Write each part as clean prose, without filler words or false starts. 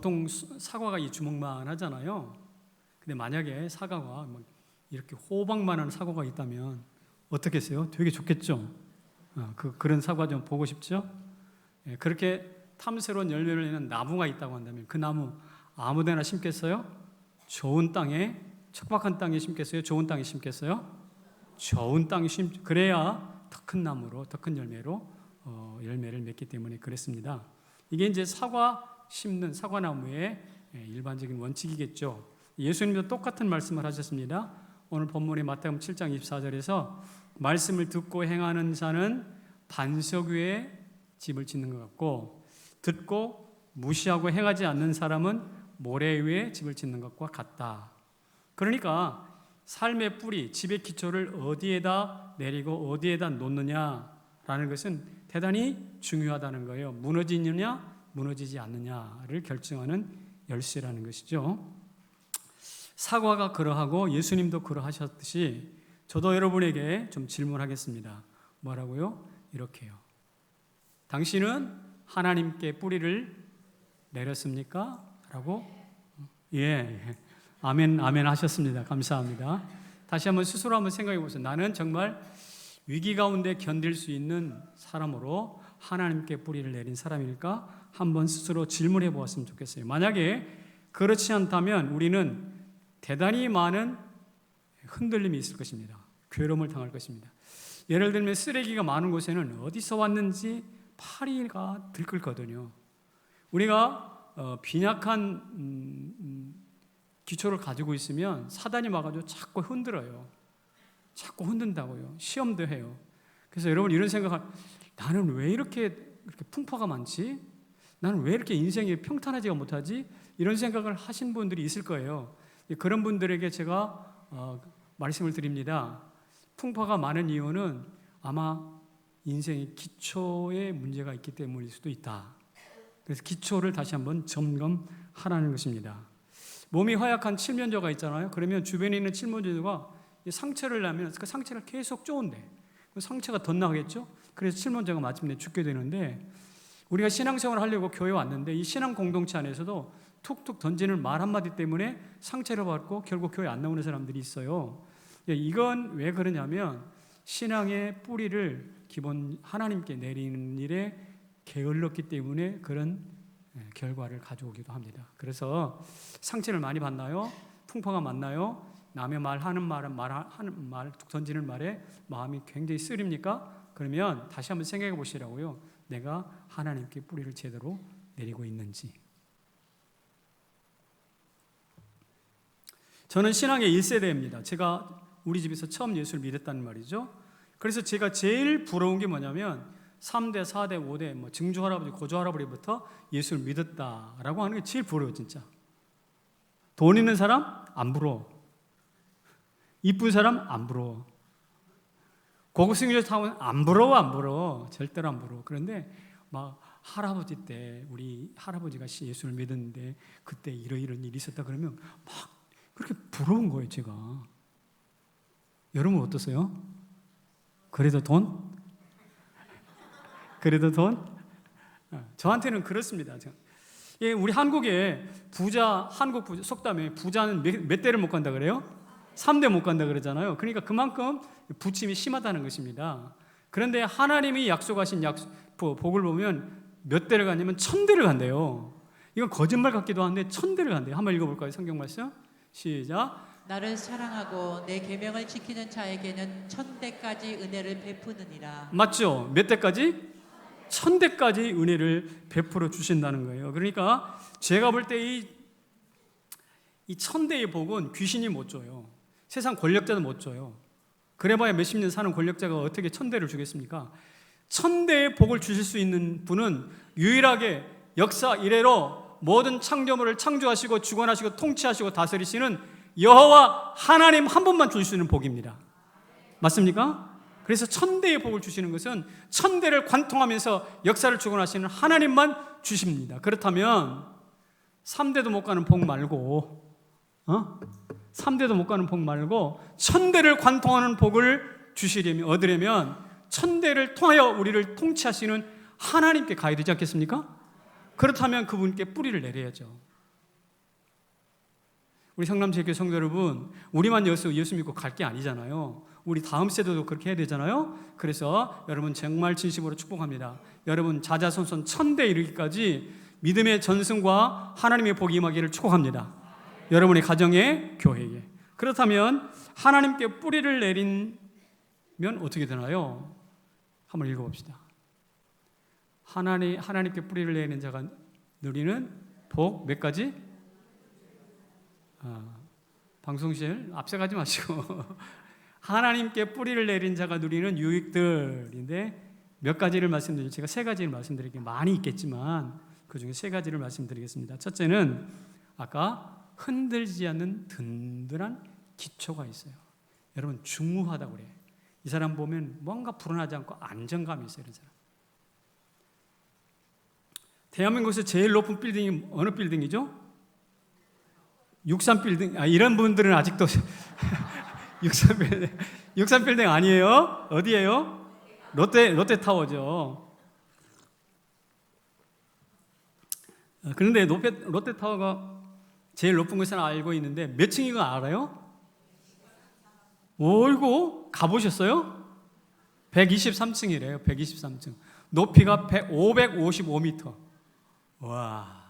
보통 사과가 이 주먹만 하잖아요. 근데 만약에 사과가 이렇게 호박만한 사과가 있다면 어떻겠어요? 되게 좋겠죠? 그런 사과 좀 보고 싶죠? 그렇게 탐스러운 열매를 내는 나무가 있다고 한다면 그 나무 아무데나 심겠어요? 좋은 땅에, 척박한 땅에 심겠어요? 좋은 땅에 심겠어요? 좋은 땅에 그래야 더 큰 나무로, 더 큰 열매로 열매를 맺기 때문에 그랬습니다. 이게 이제 사과 심는 사과나무의 일반적인 원칙이겠죠. 예수님도 똑같은 말씀을 하셨습니다. 오늘 본문의 마태복음 7장 24절에서 말씀을 듣고 행하는 자는 반석 위에 집을 짓는 것 같고, 듣고 무시하고 행하지 않는 사람은 모래 위에 집을 짓는 것과 같다. 그러니까 삶의 뿌리, 집의 기초를 어디에다 내리고 어디에다 놓느냐라는 것은 대단히 중요하다는 거예요. 무너지느냐 무너지지 않느냐를 결정하는 열쇠라는 것이죠. 사과가 그러하고 예수님도 그러하셨듯이 저도 여러분에게 좀 질문하겠습니다. 뭐라고요? 이렇게요. 당신은 하나님께 뿌리를 내렸습니까? 라고? 예. 아멘, 아멘 하셨습니다. 감사합니다. 다시 한번 스스로 한번 생각해 보세요. 나는 정말 위기 가운데 견딜 수 있는 사람으로 하나님께 뿌리를 내린 사람일까? 한번 스스로 질문해 보았으면 좋겠어요. 만약에 그렇지 않다면 우리는 대단히 많은 흔들림이 있을 것입니다. 괴로움을 당할 것입니다. 예를 들면 쓰레기가 많은 곳에는 어디서 왔는지 파리가 들끓거든요. 우리가 빈약한 기초를 가지고 있으면 사단이 와가지고 자꾸 흔들어요. 자꾸 흔든다고요. 시험도 해요. 그래서 여러분 이런 생각을, 나는 왜 이렇게 풍파가 많지? 나는 왜 이렇게 인생이 평탄하지가 못하지? 이런 생각을 하신 분들이 있을 거예요. 그런 분들에게 제가 말씀을 드립니다. 풍파가 많은 이유는 아마 인생의 기초에 문제가 있기 때문일 수도 있다. 그래서 기초를 다시 한번 점검하라는 것입니다. 몸이 허약한 칠면조가 있잖아요. 그러면 주변에 있는 칠면조가 상처를 나면 그 상처를 계속 쪼은대. 그 상처가 덧나가겠죠. 그래서 칠면조가 마침내 죽게 되는데, 우리가 신앙생활을 하려고 교회 왔는데 이 신앙 공동체 안에서도 툭툭 던지는 말 한마디 때문에 상처를 받고 결국 교회 안 나오는 사람들이 있어요. 이건 왜 그러냐면 신앙의 뿌리를 기본 하나님께 내리는 일에 게을렀기 때문에 그런 결과를 가져오기도 합니다. 그래서 상처를 많이 받나요? 풍파가 많나요? 남의 하는 말 던지는 말에 마음이 굉장히 쓰립니까? 그러면 다시 한번 생각해 보시라고요. 내가 하나님께 뿌리를 제대로 내리고 있는지. 저는 신앙의 1세대입니다. 제가 우리 집에서 처음 예수를 믿었다는 말이죠. 그래서 제가 제일 부러운 게 뭐냐면 3대, 4대, 5대 증조 할아버지, 고조 할아버지부터 예수를 믿었다라고 하는 게 제일 부러워요. 진짜. 돈 있는 사람 안 부러워. 이쁜 사람 안 부러워. 고급 승용차 타면 안 부러워. 절대로 안 부러워. 그런데 막 할아버지 때 우리 할아버지가 예수를 믿었는데 그때 이런 일이 있었다 그러면 막 그렇게 부러운 거예요. 제가. 여러분 어떠세요? 그래도 돈? 저한테는 그렇습니다. 우리 한국에 한국 부자, 속담에 부자는 몇 대를 못 간다 그래요? 3대 못 간다 그러잖아요. 그러니까 그만큼 부침이 심하다는 것입니다. 그런데 하나님이 약속하신 복을 보면 몇 대를 가냐면 1000대를 간대요. 이건 거짓말 같기도 한데 1000대를 간대요. 한번 읽어볼까요? 성경 말씀 시작. 나를 사랑하고 내 계명을 지키는 자에게는 1000대까지 은혜를 베푸느니라. 맞죠? 몇 대까지? 1000대까지 은혜를 베풀어 주신다는 거예요. 그러니까 제가 볼 때 이 1000대의 복은 귀신이 못 줘요. 세상 권력자도 못 줘요. 그래봐야 몇십 년 사는 권력자가 어떻게 1000대를 주겠습니까? 1000대의 복을 주실 수 있는 분은 유일하게 역사 이래로 모든 창조물을 창조하시고 주관하시고 통치하시고 다스리시는 여호와 하나님 한 분만 줄 수 있는 복입니다. 맞습니까? 그래서 1000대의 복을 주시는 것은 1000대를 관통하면서 역사를 주관하시는 하나님만 주십니다. 그렇다면 3대도 못 가는 복 말고 3대도 못 가는 복 말고 1000대를 관통하는 복을 얻으려면 1000대를 통하여 우리를 통치하시는 하나님께 가야 되지 않겠습니까? 그렇다면 그분께 뿌리를 내려야죠. 우리 성남제교 성도 여러분, 우리만 예수 믿고 갈 게 아니잖아요. 우리 다음 세대도 그렇게 해야 되잖아요. 그래서 여러분 정말 진심으로 축복합니다. 여러분 자자손손 1000대 이르기까지 믿음의 전승과 하나님의 복이 임하기를 축복합니다. 여러분의 가정에, 교회에. 그렇다면 하나님께 뿌리를 내리면 어떻게 되나요? 한번 읽어봅시다. 하나님께 뿌리를 내리는 자가 누리는 복 몇 가지? 방송실 앞서가지 마시고 하나님께 뿌리를 내린 자가 누리는 유익들인데 몇 가지를 말씀드리죠. 제가 3가지를 말씀드릴게요. 많이 있겠지만 그 중에 3가지를 말씀드리겠습니다. 첫째는 아까 흔들지 않는 든든한 기초가 있어요. 여러분 중후하다고 그래요. 이 사람 보면 뭔가 불안하지 않고 안정감이 있어요. 이런 사람. 대한민국에서 제일 높은 빌딩이 어느 빌딩이죠? 63빌딩. 이런 분들은 아직도 63빌딩 아니에요? 어디예요? 롯데타워죠. 그런데 롯데타워가 제일 높은 것은 알고 있는데 몇 층인 거 알아요? 어이구, 가보셨어요? 123층이래요. 123층. 높이가 555m. 와,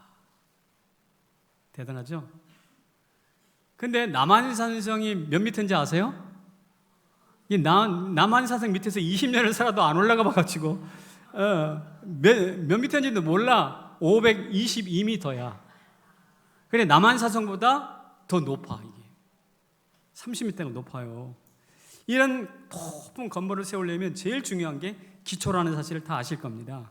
대단하죠? 근데 남한산성이 몇 미터인지 아세요? 이 남한산성 밑에서 20년을 살아도 안 올라가 봐가지고 몇 미터인지도 몰라. 522m야. 그래 남한산성보다 더 높아. 이게 30m가 높아요. 이런 높은 건물을 세우려면 제일 중요한 게 기초라는 사실을 다 아실 겁니다.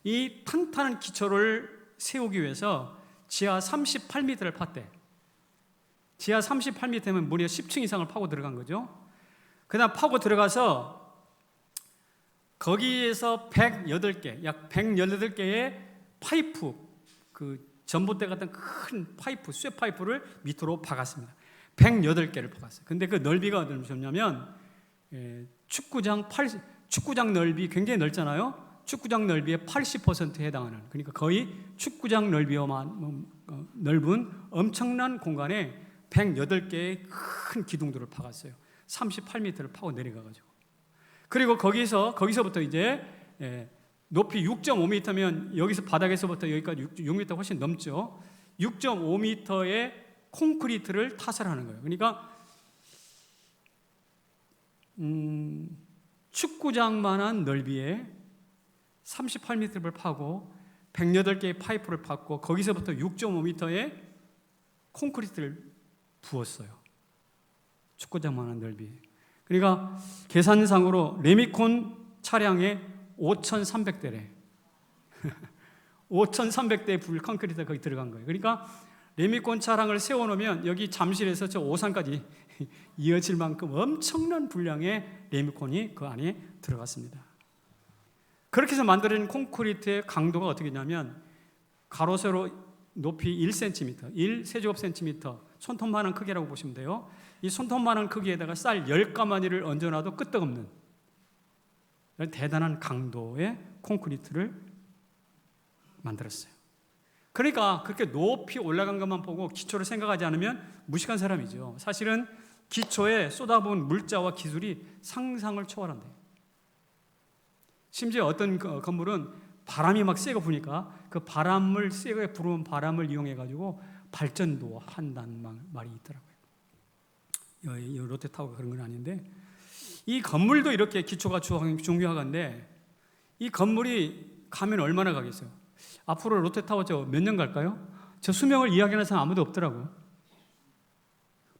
이 탄탄한 기초를 세우기 위해서 지하 38m를 팠대. 지하 38m면 무려 10층 이상을 파고 들어간 거죠. 그다음 파고 들어가서 거기에서 108개, 약 118개의 파이프, 그 전봇대 같은 큰 파이프, 쇠 파이프를 밑으로 박았습니다. 108개를 박았어요. 근데 그 넓이가 얼마냐면 축구장 넓이 굉장히 넓잖아요. 축구장 넓이의 80%에 해당하는, 그러니까 거의 축구장 넓이만 넓은 엄청난 공간에 108개의 큰 기둥들을 박았어요. 38m를 파고 내려가가지고. 그리고 거기서부터 이제 높이 6.5m면 여기서 바닥에서부터 여기까지 6m 훨씬 넘죠. 6.5m의 콘크리트를 타설하는 거예요. 그러니까 축구장만한 넓이에 38m를 파고 108개의 파이프를 팠고 거기서부터 6.5m의 콘크리트를 부었어요. 축구장만한 넓이. 그러니까 계산상으로 레미콘 차량의 5,300대래. 5,300대의 불 콘크리트가 거기 들어간 거예요. 그러니까 레미콘 차량을 세워놓으면 여기 잠실에서 저 오산까지 이어질 만큼 엄청난 분량의 레미콘이 그 안에 들어갔습니다. 그렇게 해서 만들어진 콘크리트의 강도가 어떻게 되냐면 가로 세로 높이 1cm, 1세제곱센티미터, 손톱만한 크기라고 보시면 돼요. 이 손톱만한 크기에다가 쌀 10가마니를 얹어놔도 끄떡없는 대단한 강도의 콘크리트를 만들었어요. 그러니까 그렇게 높이 올라간 것만 보고 기초를 생각하지 않으면 무식한 사람이죠. 사실은 기초에 쏟아부은 물자와 기술이 상상을 초월한대요. 심지어 어떤 건물은 바람이 막 세게 부니까 그 바람을 세게 부는 바람을 이용해가지고 발전도 한다는 말이 있더라고요. 이 롯데타워가 그런 건 아닌데 이 건물도 이렇게 기초가 중요한데 이 건물이 가면 얼마나 가겠어요? 앞으로 롯데타워 저 몇 년 갈까요? 저 수명을 이야기하는 사람 아무도 없더라고요.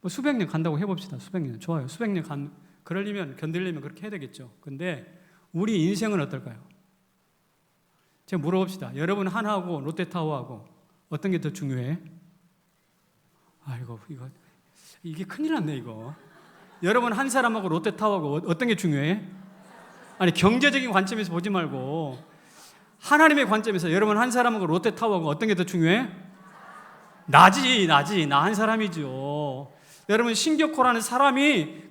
뭐 수백 년 간다고 해봅시다. 수백 년 좋아요. 수백 년 그러려면 견디려면 그렇게 해야 되겠죠. 근데 우리 인생은 어떨까요? 제가 물어봅시다. 여러분 하나하고 롯데타워하고 어떤 게 더 중요해? 아이고 이게 큰일 났네 이거. 여러분 한 사람하고 롯데타워하고 어떤 게 중요해? 아니 경제적인 관점에서 보지 말고 하나님의 관점에서 여러분 한 사람하고 롯데타워하고 어떤 게 더 중요해? 나지 나 한 사람이죠. 여러분 신격호라는 사람이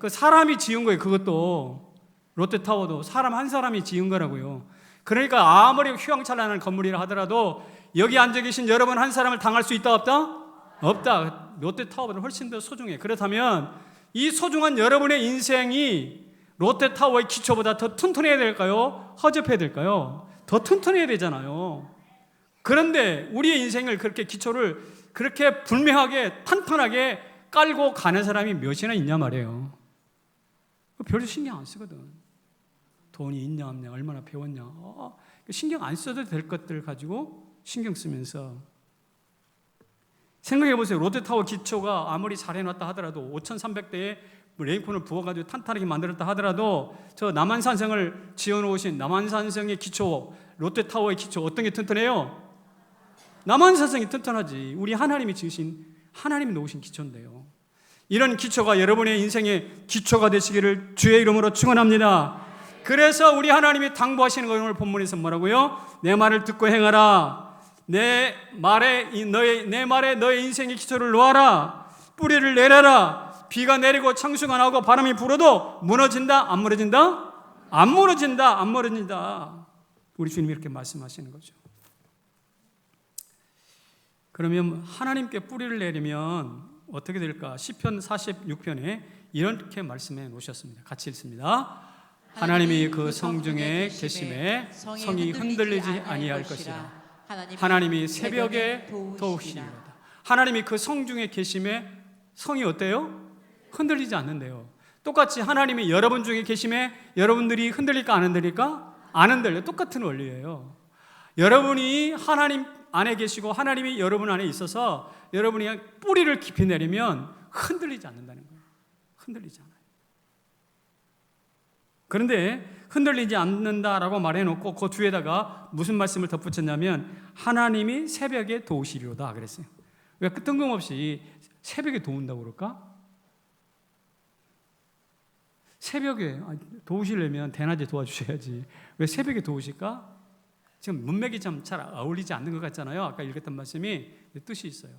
지은 거예요. 그것도 롯데타워도 사람 한 사람이 지은 거라고요. 그러니까 아무리 휘황찬란한 건물이라 하더라도 여기 앉아 계신 여러분 한 사람을 당할 수 있다 없다? 없다. 롯데타워보다 훨씬 더 소중해. 그렇다면 이 소중한 여러분의 인생이 롯데타워의 기초보다 더 튼튼해야 될까요? 허접해야 될까요? 더 튼튼해야 되잖아요. 그런데 우리의 인생을 그렇게 기초를 그렇게 분명하게 탄탄하게 깔고 가는 사람이 몇이나 있냐 말이에요. 별로 신경 안 쓰거든. 돈이 있냐 없냐, 얼마나 배웠냐, 신경 안 써도 될 것들 가지고 신경 쓰면서. 생각해 보세요. 롯데타워 기초가 아무리 잘 해놨다 하더라도 5,300대에 레인콘을 부어가지고 탄탄하게 만들었다 하더라도 저 남한산성을 지어놓으신 남한산성의 기초, 롯데타워의 기초 어떤 게 튼튼해요? 남한산성이 튼튼하지. 우리 하나님이 지으신, 하나님이 놓으신 기초인데요. 이런 기초가 여러분의 인생의 기초가 되시기를 주의 이름으로 축원합니다. 그래서 우리 하나님이 당부하시는 거 오늘 본문에서 뭐라고요? 내 말을 듣고 행하라. 내 말에 너의 인생의 기초를 놓아라. 뿌리를 내려라. 비가 내리고 창수가 나오고 바람이 불어도 무너진다? 안 무너진다? 안 무너진다. 안 무너진다. 우리 주님이 이렇게 말씀하시는 거죠. 그러면 하나님께 뿌리를 내리면 어떻게 될까? 시편 46편에 이렇게 말씀해 놓으셨습니다. 같이 읽습니다. 하나님이 그 성중에 계심에 성이 흔들리지 아니할 것이라. 하나님이 새벽에 도우시리로다. 하나님이 그 성중에 계심에 성이 어때요? 흔들리지 않는데요. 똑같이 하나님이 여러분 중에 계심에 여러분들이 흔들릴까 안 흔들릴까? 안 흔들려. 똑같은 원리예요. 여러분이 하나님 안에 계시고 하나님이 여러분 안에 있어서 여러분이 뿌리를 깊이 내리면 흔들리지 않는다는 거예요. 흔들리지 않아요. 그런데 흔들리지 않는다라고 말해놓고 그 뒤에다가 무슨 말씀을 덧붙였냐면 하나님이 새벽에 도우시리로다 그랬어요. 왜 뜬금없이 새벽에 도운다고 그럴까? 새벽에 도우시려면 대낮에 도와주셔야지. 왜 새벽에 도우실까? 지금 문맥이 좀 잘 어울리지 않는 것 같잖아요. 아까 읽었던 말씀이 뜻이 있어요.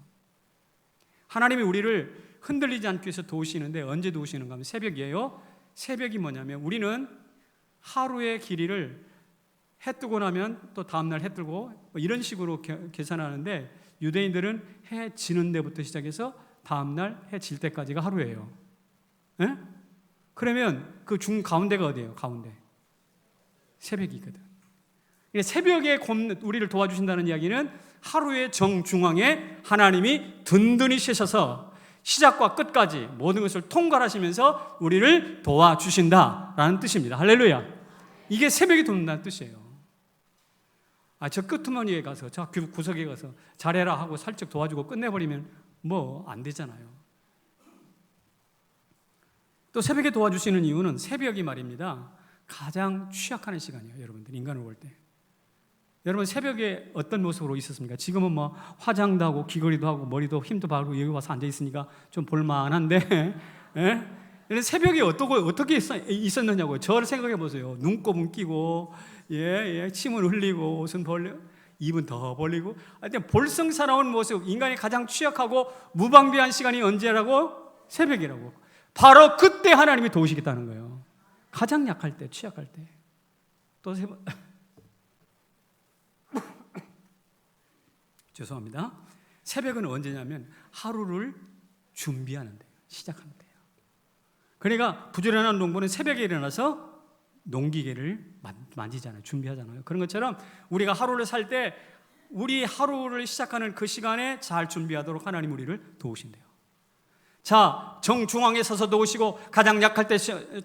하나님이 우리를 흔들리지 않기 위해서 도우시는데 언제 도우시는가 하면 새벽이에요. 새벽이 뭐냐면 우리는 하루의 길이를 해 뜨고 나면 또 다음날 해 뜨고 이런 식으로 계산하는데 유대인들은 해 지는 데부터 시작해서 다음날 해 질 때까지가 하루예요. 에? 그러면 그 중 가운데가 어디예요? 가운데 새벽이거든. 새벽에 우리를 도와주신다는 이야기는 하루의 정중앙에 하나님이 든든히 쉬셔서 시작과 끝까지 모든 것을 통괄하시면서 우리를 도와주신다라는 뜻입니다. 할렐루야. 이게 새벽에 돕는다는 뜻이에요. 저 끄트머니에 가서 저 구석에 가서 잘해라 하고 살짝 도와주고 끝내버리면 뭐 안 되잖아요. 또 새벽에 도와주시는 이유는 새벽이 말입니다. 가장 취약하는 시간이에요. 여러분들 인간을 볼 때. 여러분 새벽에 어떤 모습으로 있었습니까? 지금은 뭐 화장도 하고 귀걸이도 하고 머리도 힘도 바르고 여기 와서 앉아 있으니까 좀 볼만한데 예? 새벽에 어떻게 있었느냐고요. 저를 생각해 보세요. 눈곱은 끼고 침은 흘리고 옷은 벌리고 입은 더 벌리고 하여튼 볼성사나운 모습. 인간이 가장 취약하고 무방비한 시간이 언제라고? 새벽이라고. 바로 그때 하나님이 도우시겠다는 거예요. 가장 약할 때, 취약할 때. 또 죄송합니다. 새벽은 언제냐면 하루를 준비하는 데요. 시작하는 데요. 그러니까 부지런한 농부는 새벽에 일어나서 농기계를 만지잖아요. 준비하잖아요. 그런 것처럼 우리가 하루를 살 때 우리 하루를 시작하는 그 시간에 잘 준비하도록 하나님 우리를 도우신대요. 자, 정중앙에 서서 도우시고 가장 약할 때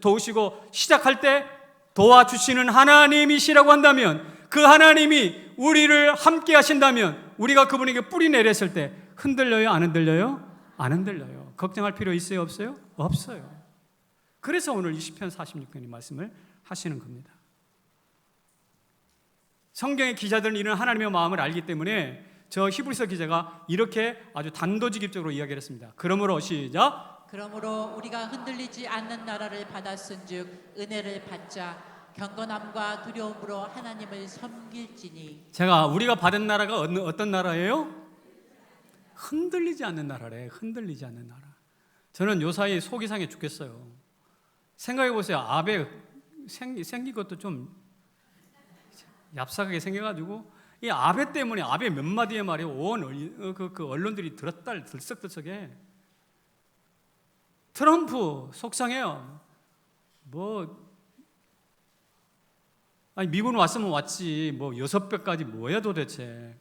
도우시고 시작할 때 도와주시는 하나님이시라고 한다면 그 하나님이 우리를 함께 하신다면 우리가 그분에게 뿌리 내렸을 때 흔들려요? 안 흔들려요? 안 흔들려요. 걱정할 필요 있어요? 없어요? 없어요. 그래서 오늘 20편 46편이 말씀을 하시는 겁니다. 성경의 기자들은 이런 하나님의 마음을 알기 때문에 저 히브리서 기자가 이렇게 아주 단도직입적으로 이야기를 했습니다. 그러므로 시작. 그러므로 우리가 흔들리지 않는 나라를 받았은즉 은혜를 받자 경건함과 두려움으로 하나님을 섬길지니. 우리가 받은 나라가 어떤 나라예요? 흔들리지 않는 나라래. 흔들리지 않는 나라. 저는 요사이 속이 상해 죽겠어요. 생각해 보세요. 아베 생긴 것도 좀 얍삭하게 생겨가지고 이 아베 때문에 아베 몇 마디의 말에 온 언론들이 들썩들썩해. 트럼프 속상해요. 아니 미군 왔으면 왔지 6배까지 뭐야 도대체.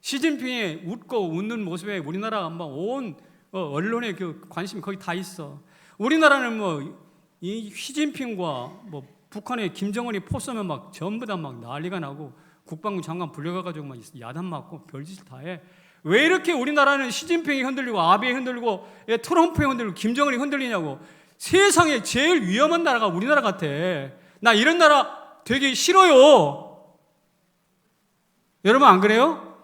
시진핑이 웃고 웃는 모습에 우리나라 온 언론의 그 관심이 거기 다 있어. 우리나라는 이 시진핑과 북한의 김정은이 포 쏘면 전부 다 난리가 나고 국방부 장관 불려가가지고 야단 맞고 별짓을 다 해. 왜 이렇게 우리나라는 시진핑이 흔들리고 아베이 흔들리고 트럼프에 흔들리고 김정은이 흔들리냐고. 세상에 제일 위험한 나라가 우리나라 같아. 나 이런 나라 되게 싫어요. 여러분 안 그래요?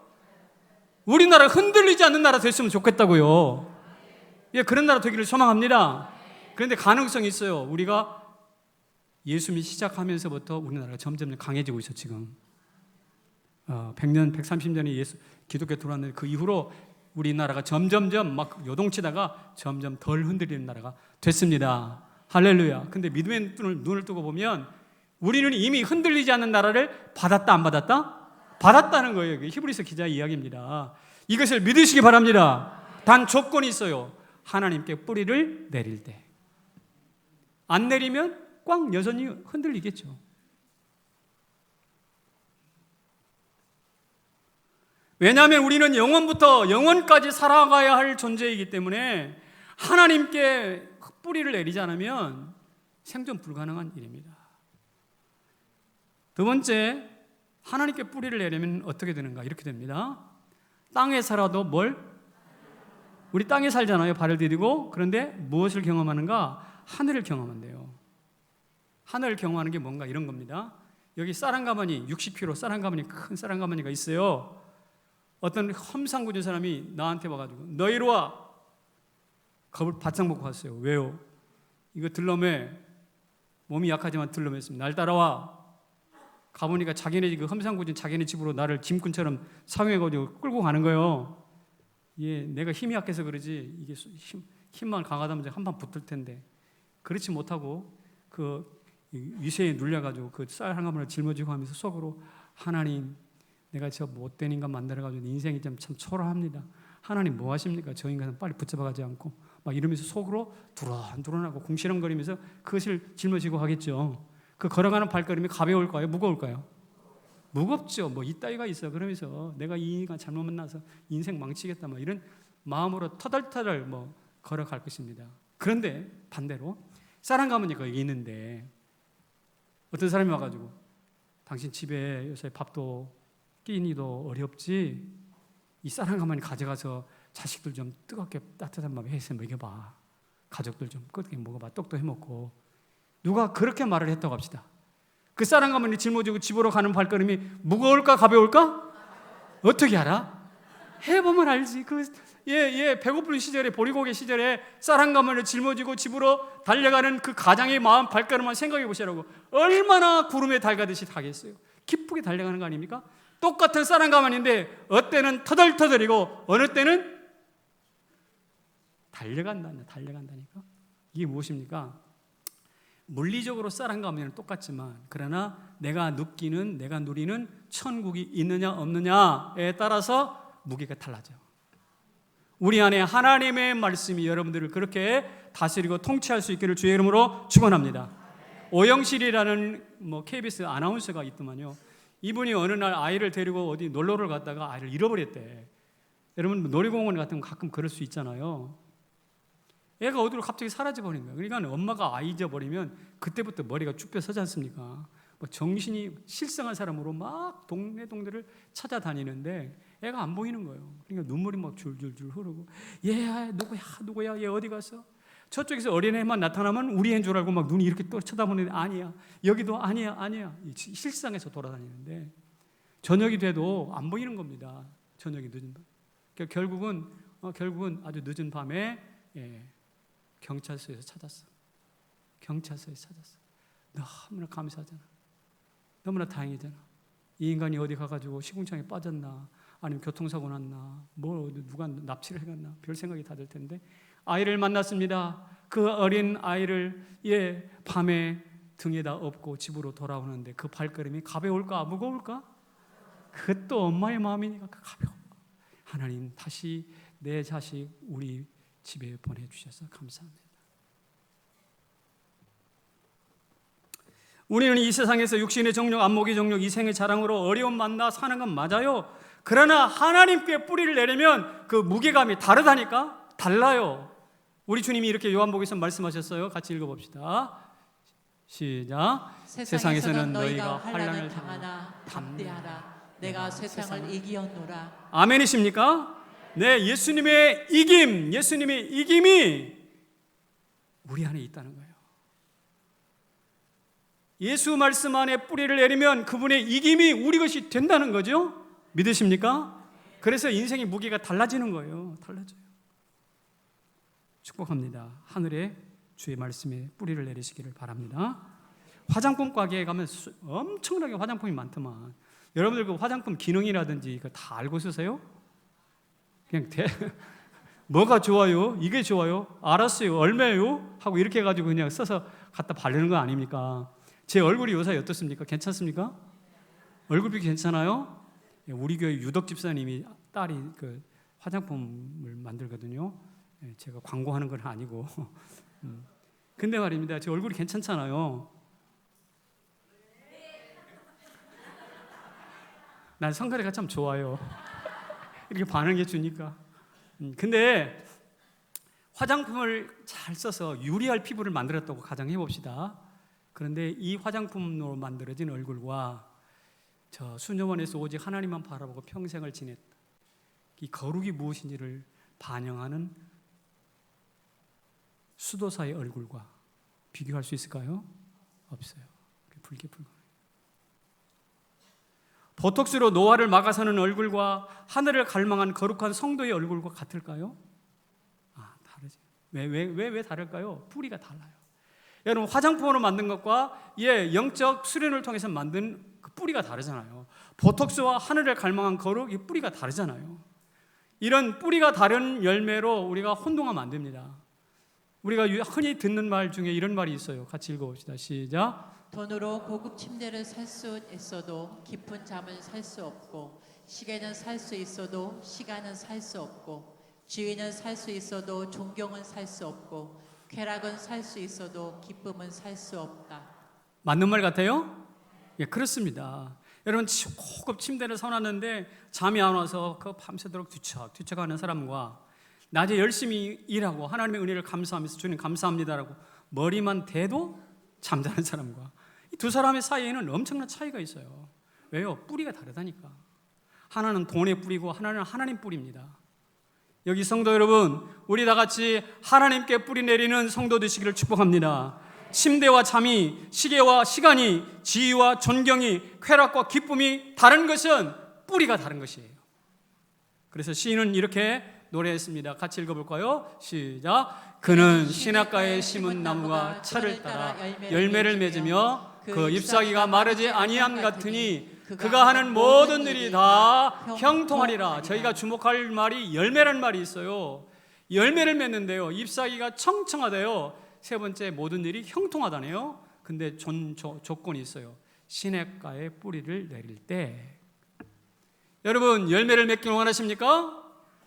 우리나라 흔들리지 않는 나라 됐으면 좋겠다고요. 그런 나라 되기를 소망합니다. 그런데 가능성이 있어요. 우리가 예수 믿기 시작하면서부터 우리나라가 점점 강해지고 있어 지금. 100년, 130년이 기독교 들어왔는데 그 이후로 우리나라가 점점점 요동치다가 점점 덜 흔들리는 나라가 됐습니다. 할렐루야. 근데 믿음의 눈을 뜨고 보면 우리는 이미 흔들리지 않는 나라를 받았다 안 받았다? 받았다는 거예요. 히브리서 기자의 이야기입니다. 이것을 믿으시기 바랍니다. 단 조건이 있어요. 하나님께 뿌리를 내릴 때. 안 내리면 꽝 여전히 흔들리겠죠. 왜냐하면 우리는 영원부터 영원까지 살아가야 할 존재이기 때문에 하나님께 뿌리를 내리지 않으면 생존 불가능한 일입니다. 두 번째, 하나님께 뿌리를 내리면 어떻게 되는가? 이렇게 됩니다. 땅에 살아도 우리 땅에 살잖아요. 발을 디디고. 그런데 무엇을 경험하는가? 하늘을 경험한대요. 하늘을 경험하는 게 뭔가 이런 겁니다. 여기 쌀한가마니 60kg 쌀한가마니 큰 쌀한가마니가 있어요. 어떤 험상궂은 사람이 나한테 와가지고 너 이리 와. 겁을 바짝 먹고 왔어요. 왜요? 이거 들러매. 몸이 약하지만 들러맸습니다. 날 따라와. 가보니까 자기네 그 험상궂은 자기네 집으로 나를 짐꾼처럼 사용해가지고 끌고 가는 거예요. 내가 힘이 약해서 그러지 이게 힘만 강하다면 한판 붙을 텐데 그렇지 못하고 그 위세에 눌려가지고 그 쌀 한 가마를 짊어지고 하면서 속으로 하나님 내가 저 못된 인간 만들어가지고 인생이 참 초라합니다. 하나님 뭐 하십니까? 저 인간은 빨리 붙잡아가지 않고 막 이러면서 속으로 두런두런하고 궁시렁거리면서 그것을 짊어지고 하겠죠. 그 걸어가는 발걸음이 가벼울까요? 무거울까요? 무겁죠. 이따위가 있어. 그러면서 내가 이 인간 잘못 만나서 인생 망치겠다 이런 마음으로 터덜터덜 걸어갈 것입니다. 그런데 반대로 쌀 가마니가 거기 있는데 어떤 사람이 와가지고 당신 집에 요새 밥도 끼니도 어렵지? 이 쌀 한 가마니 가져가서 자식들 좀 뜨겁게 따뜻한 밥에 해서 먹여봐. 가족들 좀 끄덕게 먹어봐. 떡도 해먹고. 누가 그렇게 말을 했다고 합시다. 그 쌀 한 가마니 짊어지고 집으로 가는 발걸음이 무거울까 가벼울까? 어떻게 알아? 해보면 알지. 배고픈 시절에 보리고개 시절에 쌀 한 가마니를 짊어지고 집으로 달려가는 그 가장의 마음 발걸음만 생각해 보시라고. 얼마나 구름에 달가듯이 가겠어요. 기쁘게 달려가는 거 아닙니까? 똑같은 쌀 한 가마니인데 어때는 터덜터덜이고 어느 때는 달려간다니까. 이게 무엇입니까? 물리적으로 쌀 한 가마니는 똑같지만 그러나 내가 누리는 천국이 있느냐 없느냐에 따라서 무게가 달라져요. 우리 안에 하나님의 말씀이 여러분들을 그렇게 다스리고 통치할 수 있기를 주의 이름으로 축원합니다. 오영실이라는 KBS 아나운서가 있더만요. 이분이 어느 날 아이를 데리고 어디 놀러를 갔다가 아이를 잃어버렸대. 여러분 놀이공원 같은 거 가끔 그럴 수 있잖아요. 애가 어디로 갑자기 사라져버린 거예요. 그러니까 엄마가 아이 잊어버리면 그때부터 머리가 쭉 펴서지 않습니까? 정신이 실성한 사람으로 막 동네를 찾아다니는데 애가 안 보이는 거예요. 그러니까 눈물이 막 줄줄줄 흐르고 얘야 누구야 얘 어디 갔어? 저쪽에서 어린애만 나타나면 우리 애인 줄 알고 막 눈이 이렇게 또 쳐다보는데 아니야. 여기도 아니야. 실상에서 돌아다니는데 저녁이 돼도 안 보이는 겁니다. 저녁이 늦은 밤. 결국은 아주 늦은 밤에 경찰서에서 찾았어. 너무나 감사하잖아. 너무나 다행이잖아. 이 인간이 어디 가가지고 시궁창에 빠졌나 아니면 교통사고 났나 누가 납치를 해갔나 별 생각이 다 들 텐데 아이를 만났습니다. 그 어린 아이를 밤에 등에다 업고 집으로 돌아오는데 그 발걸음이 가벼울까 무거울까? 그것도 엄마의 마음이니까 가벼워. 하나님 다시 내 자식 우리 집에 보내주셔서 감사합니다. 우리는 이 세상에서 육신의 정욕, 안목의 정욕, 이생의 자랑으로 어려움 만나 사는 건 맞아요. 그러나 하나님께 뿌리를 내리면 그 무게감이 다르다니까. 달라요. 우리 주님이 이렇게 요한복음에서 말씀하셨어요. 같이 읽어봅시다. 시작. 세상에서는 너희가 환난을 당하나 담대하라. 내가 세상을 이기었노라. 아멘이십니까? 네, 예수님의 이김이 우리 안에 있다는 거예요. 예수 말씀 안에 뿌리를 내리면 그분의 이김이 우리 것이 된다는 거죠. 믿으십니까? 그래서 인생의 무게가 달라지는 거예요. 달라져요. 축복합니다. 하늘에 주의 말씀에 뿌리를 내리시기를 바랍니다. 화장품 가게에 가면 엄청나게 화장품이 많더만. 여러분들 그 화장품 기능이라든지 그거 다 알고 쓰세요? 그냥 뭐가 좋아요? 이게 좋아요? 알았어요. 얼마예요? 하고 이렇게 해가지고 그냥 써서 갖다 바르는 거 아닙니까? 제 얼굴이 요새 어떻습니까? 괜찮습니까? 얼굴이 괜찮아요? 우리 교회 유덕 집사님이 딸이 그 화장품을 만들거든요. 제가 광고하는 건 아니고. 근데 말입니다. 제 얼굴이 괜찮잖아요. 난 성가래가 참 좋아요. 이렇게 반응해 주니까. 근데 화장품을 잘 써서 유리할 피부를 만들었다고 가정해 봅시다. 그런데 이 화장품으로 만들어진 얼굴과 저 수녀원에서 오직 하나님만 바라보고 평생을 지냈다. 이 거룩이 무엇인지를 반영하는 수도사의 얼굴과 비교할 수 있을까요? 없어요. 불가능해요. 보톡스로 노화를 막아서는 얼굴과 하늘을 갈망한 거룩한 성도의 얼굴과 같을까요? 다르지. 왜 다를까요? 뿌리가 달라요. 여러분 화장품으로 만든 것과 영적 수련을 통해서 만든 그 뿌리가 다르잖아요. 보톡스와 하늘을 갈망한 거룩, 이 뿌리가 다르잖아요. 이런 뿌리가 다른 열매로 우리가 혼동하면 안 됩니다. 우리가 흔히 듣는 말 중에 이런 말이 있어요. 같이 읽어봅시다. 시작. 돈으로 고급 침대를 살 수 있어도 깊은 잠을 살 수 없고, 시계는 살 수 있어도 시간은 살 수 없고, 지위는 살 수 있어도 존경은 살 수 없고, 쾌락은 살 수 있어도 기쁨은 살 수 없다. 맞는 말 같아요? 예, 그렇습니다. 여러분 고급 침대를 사놨는데 잠이 안 와서 그 밤새도록 뒤척하는 사람과 낮에 열심히 일하고 하나님의 은혜를 감사하면서 주님 감사합니다라고 머리만 대도 잠자는 사람과 이 두 사람의 사이에는 엄청난 차이가 있어요. 왜요? 뿌리가 다르다니까. 하나는 돈의 뿌리고 하나는 하나님 뿌리입니다. 여기 성도 여러분, 우리 다 같이 하나님께 뿌리 내리는 성도 되시기를 축복합니다. 침대와 잠이, 시계와 시간이, 지위와 존경이, 쾌락과 기쁨이 다른 것은 뿌리가 다른 것이에요. 그래서 시인은 이렇게 노래했습니다. 같이 읽어볼까요? 시작. 그는 시냇가에 심은 나무가 철을 따라 열매를 맺으며 그 잎사귀가 마르지 아니함 같으니 그가 하는 모든 일이 다 형통하리라. 저희가 주목할 말이 열매라는 말이 있어요. 열매를 맺는데요, 잎사귀가 청청하대요. 세 번째, 모든 일이 형통하다네요. 근데 조건이 있어요. 시냇가에 뿌리를 내릴 때. 여러분 열매를 맺기를 원하십니까?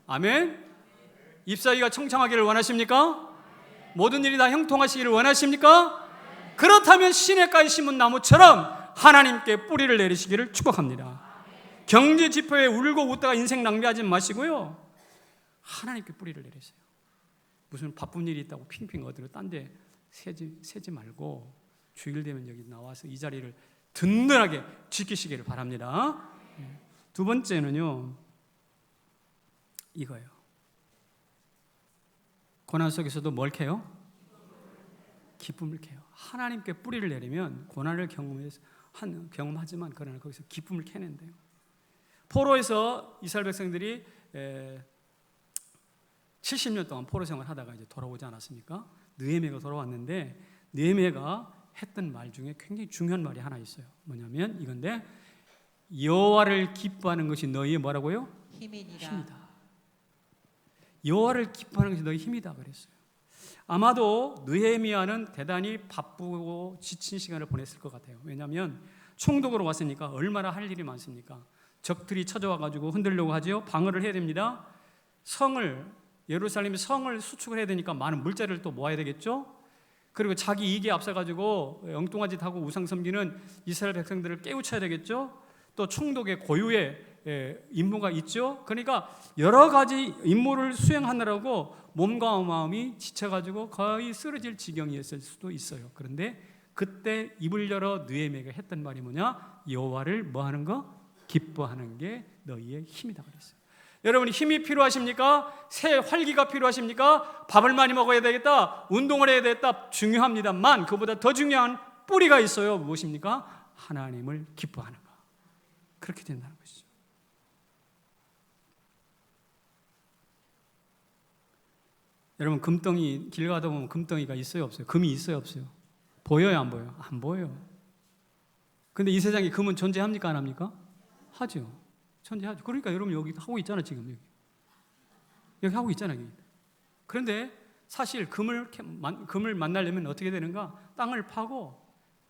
아멘. 잎사귀가 청청하기를 원하십니까? 모든 일이 다 형통하시기를 원하십니까? 그렇다면 시냇가에 심은 나무처럼 하나님께 뿌리를 내리시기를 축복합니다. 경제 지표에 울고 웃다가 인생 낭비하지 마시고요, 하나님께 뿌리를 내리세요. 무슨 바쁜 일이 있다고 핑핑 어디로 딴 데 세지 말고 주일 되면 여기 나와서 이 자리를 든든하게 지키시기를 바랍니다. 두 번째는요, 이거예요. 고난 속에서도 뭘 캐요? 기쁨을 캐요. 하나님께 뿌리를 내리면 고난을 경험하지만 그러나 거기서 기쁨을 캐낸대요. 포로에서 이스라엘 백성들이 70년 동안 포로 생활을 하다가 이제 돌아오지 않았습니까? 느헤미야가 돌아왔는데 느헤미야가 했던 말 중에 굉장히 중요한 말이 하나 있어요. 뭐냐면 이건데, 여호와를 기뻐하는 것이 너희의 뭐라고요? 힘이다. 여호와를 기뻐하는 것이 너희 힘이다 그랬어요. 아마도 느헤미야는 대단히 바쁘고 지친 시간을 보냈을 것 같아요. 왜냐하면 총독으로 왔으니까 얼마나 할 일이 많습니까? 적들이 찾아와가지고 흔들려고 하죠. 방어를 해야 됩니다. 예루살렘의 성을 수축을 해야 되니까 많은 물자를 또 모아야 되겠죠. 그리고 자기 이익에 앞서가지고 엉뚱한 짓 하고 우상 섬기는 이스라엘 백성들을 깨우쳐야 되겠죠. 또 총독의 고유의 임무가 있죠. 그러니까 여러 가지 임무를 수행하느라고 몸과 마음이 지쳐가지고 거의 쓰러질 지경이었을 수도 있어요. 그런데 그때 입을 열어 느헤미야가 했던 말이 뭐냐? 여호와를 뭐하는 거? 기뻐하는 게 너희의 힘이다 그랬어요. 여러분, 힘이 필요하십니까? 새 활기가 필요하십니까? 밥을 많이 먹어야 되겠다, 운동을 해야 되겠다, 중요합니다만 그보다 더 중요한 뿌리가 있어요. 무엇입니까? 하나님을 기뻐하는 거. 그렇게 된다는 것이죠. 여러분, 금덩이 길 가다 보면 금덩이가 있어요 없어요? 금이 있어요 없어요? 보여요 안 보여요? 안 보여요. 근데 이 세상에 금은 존재합니까 안 합니까? 하죠. 존재하죠. 그러니까 여러분 여기 하고 있잖아. 지금 여기 하고 있잖아요. 여기. 그런데 사실 금을 만나려면 어떻게 되는가? 땅을 파고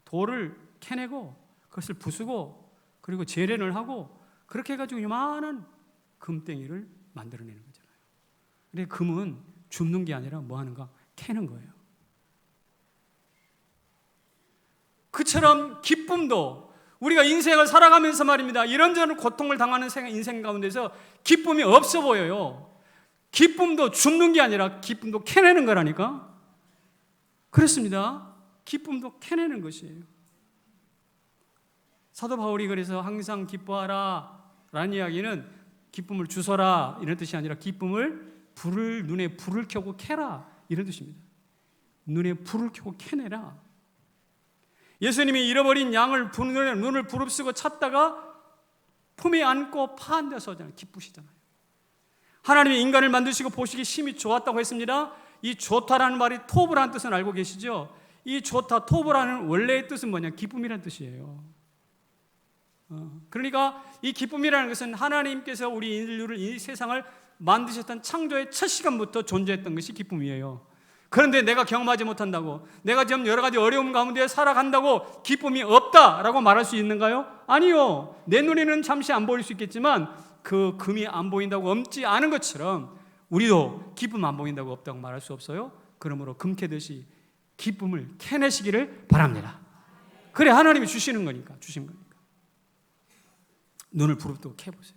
돌을 캐내고 그것을 부수고 그리고 재련을 하고 그렇게 해가지고 요만한 금덩이를 만들어내는 거잖아요. 근데 금은 줍는 게 아니라 뭐 하는가? 캐는 거예요. 그처럼 기쁨도 우리가 인생을 살아가면서 말입니다. 이런저런 고통을 당하는 인생 가운데서 기쁨이 없어 보여요. 기쁨도 줍는 게 아니라 기쁨도 캐내는 거라니까. 그렇습니다. 기쁨도 캐내는 것이에요. 사도 바울이 그래서 항상 기뻐하라 라는 이야기는 기쁨을 주서라 이런 뜻이 아니라 기쁨을 눈에 불을 켜고 캐라 이런 뜻입니다. 눈에 불을 켜고 캐내라. 예수님이 잃어버린 양을 눈을 부릅쓰고 찾다가 품에 안고 파한데서 기쁘시잖아요. 하나님이 인간을 만드시고 보시기 심히 좋았다고 했습니다. 이 좋다라는 말이 토브라는 뜻은 알고 계시죠? 이 좋다, 토브라는 원래의 뜻은 뭐냐? 기쁨이라는 뜻이에요. 그러니까 이 기쁨이라는 것은 하나님께서 우리 인류를, 이 세상을 만드셨던 창조의 첫 시간부터 존재했던 것이 기쁨이에요. 그런데 내가 경험하지 못한다고, 내가 지금 여러 가지 어려움 가운데 살아간다고 기쁨이 없다라고 말할 수 있는가요? 아니요. 내 눈에는 잠시 안 보일 수 있겠지만 그 금이 안 보인다고 없지 않은 것처럼 우리도 기쁨 안 보인다고 없다고 말할 수 없어요. 그러므로 금 캐듯이 기쁨을 캐내시기를 바랍니다. 그래 하나님이 주시는 거니까. 눈을 부릅뜨고 캐보세요.